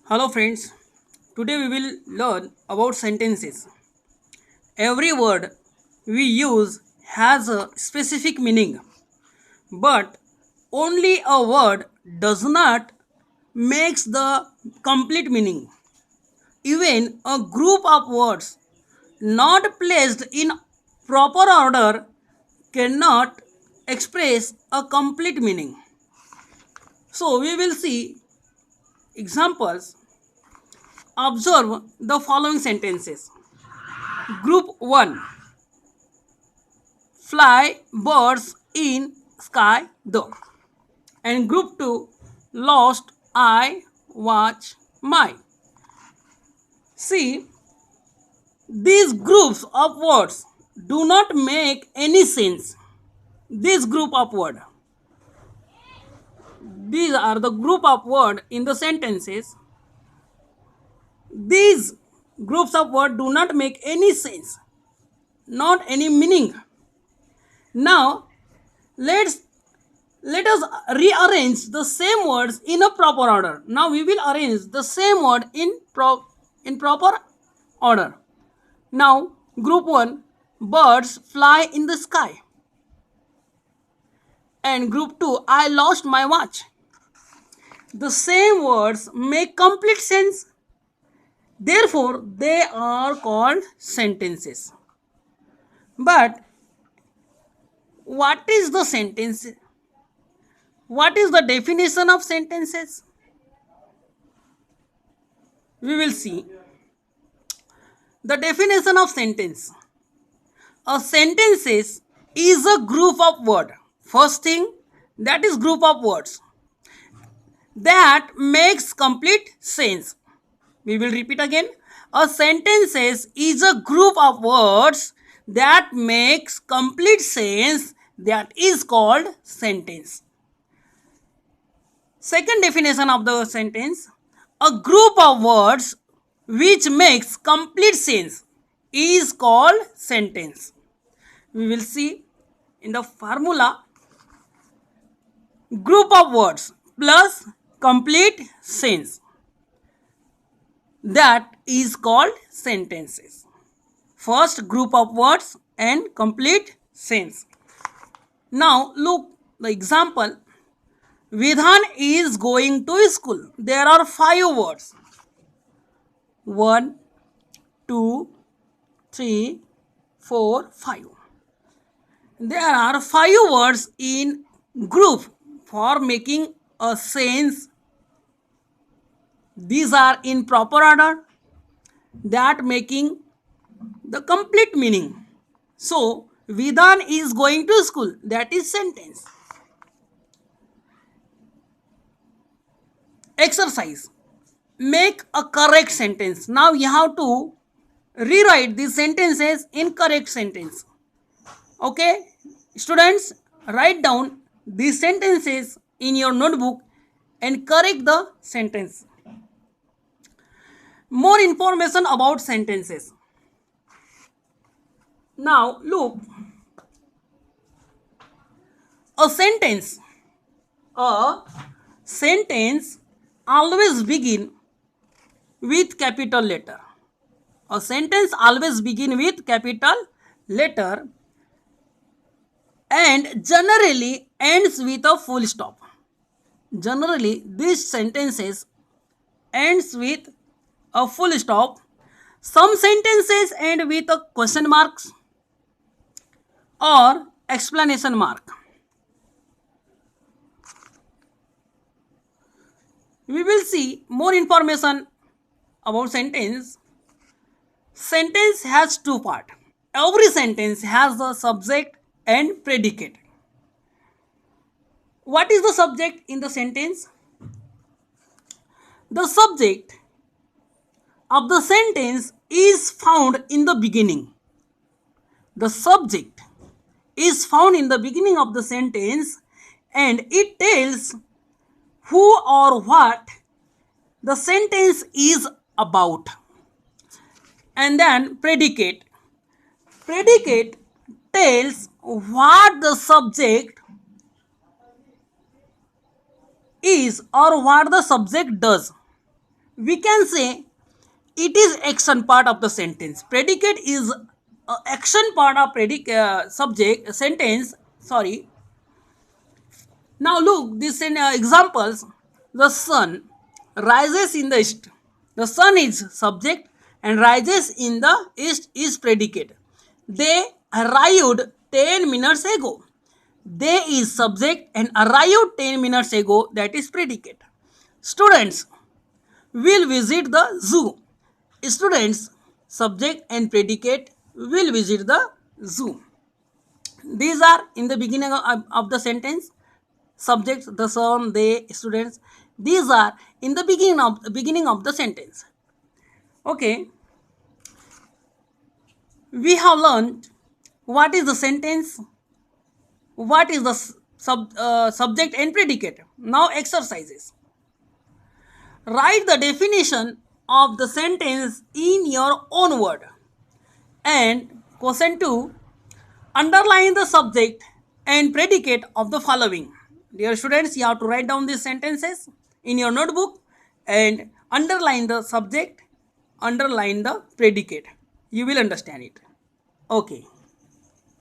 Hello friends, today we will learn about sentences. Every word we use has a specific meaning, but only a word does not makes the complete meaning. Even a group of words not placed in proper order cannot express a complete meaning. So we will see examples. Observe the following sentences. Group 1, fly birds in sky though. And group 2, lost I watch my. See, these groups of words do not make any sense. This group of word, these are the group of word in the sentences. These groups of word do not make any sense, not any meaning. Now let's let us rearrange the same words in a proper order. Now we will arrange the same word in proper order. Now group 1, birds fly in the sky. And group 2, I lost my watch. The same words make complete sense. Therefore they are called sentences. But what is the sentence? What is the definition of sentences? We will see. The definition of sentence. A sentences is a group of words. First thing, that is group of words that makes complete sense. We will repeat again. A sentences is a group of words that makes complete sense, that is called sentence. Second definition of the sentence, a group of words which makes complete sense is called sentence. We will see in the formula, group of words plus complete sense, that is called sentences. First, group of words and complete sense. Now look the example. Vidhan is going to school. There are 5 words. 1, 2, 3, 4, 5. There are 5 words in group for making a sense. These are in proper order, that making the complete meaning. So Vidhan is going to school, that is sentence. Exercise. Make a correct sentence. Now you have to rewrite these sentences in correct sentence. Okay, students, write down these sentences in your notebook and correct the sentence. More information about sentences. Now look, a sentence. A sentence always begin with capital letter. A sentence always begin with capital letter and generally ends with a full stop. Generally, these sentences ends with a full stop. Some sentences end with a question marks or explanation mark. We will see more information about sentence. Sentence has 2 parts. Every sentence has the subject and predicate. What is the subject in the sentence? The subject of the sentence is found in the beginning. The subject is found in the beginning of the sentence and it tells who or what the sentence is about. And then predicate. Predicate tells what the subject is or what the subject does. we can say it is action part of the sentence. Predicate is action part of subject sentence. Sorry. Now look this in examples. The sun rises in the east. The sun is subject and rises in the east is predicate. They arrived 10 minutes ago. They is subject and arrived 10 minutes ago, that is predicate. Students will visit the zoo. Students, subject and predicate, will visit the zoo. These are in the beginning of the sentence. Subjects, the sun, they, students. These are in the beginning of the sentence. Okay, we have learned what is the sentence, what is the subject and predicate. Now exercises. Write the definition of the sentence in your own word. And question 2, underline the subject and predicate of the following. Dear students, you have to write down these sentences in your notebook and underline the subject, underline the predicate. You will understand it. Okay.